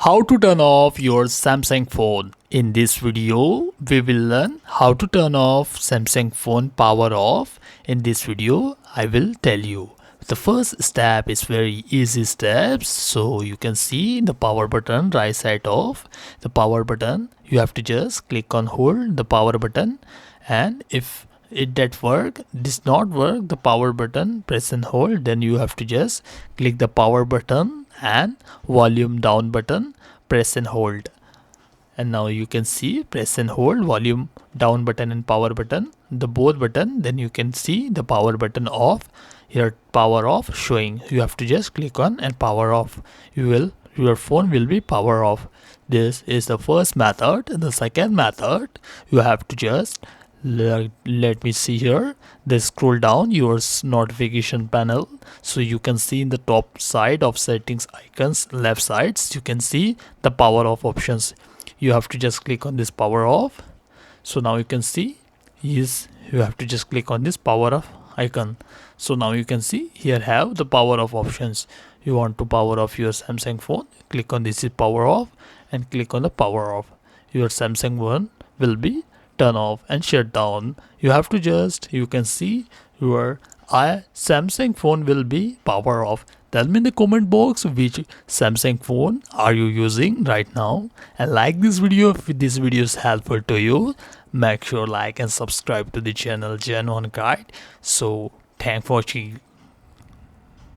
How to turn off your Samsung phone. In this video, we will learn how to turn off Samsung phone power off. In this video, I will tell you. The first step is very easy steps. So you can see the power button right side of the power button. You have to just click on hold the power button, and if it that work does not work the power button press and hold, then you have to just click the power button and volume down button press and hold. And now you can see press and hold volume down button and power button, the both button, then you can see the power button off. Here power off showing, you have to just click on and power off, your phone will be power off. This is the first method. The second method, you have to just let me see here, they scroll down your notification panel, so you can see in the top side of settings icons left sides you can see the power off options. You have to just click on this power off. So now you can see is you have to just click on this power off icon. So now you can see here have the power off options. You want to power off your Samsung phone, click on this is power off and click on the power off. Your Samsung one will be turn off and shut down. You have to just, you can see your Samsung phone will be power off. Tell me in the comment box which Samsung phone are you using right now, and like this video if this video is helpful to you. Make sure like and subscribe to the channel Gen 1 Guide. So thanks for watching.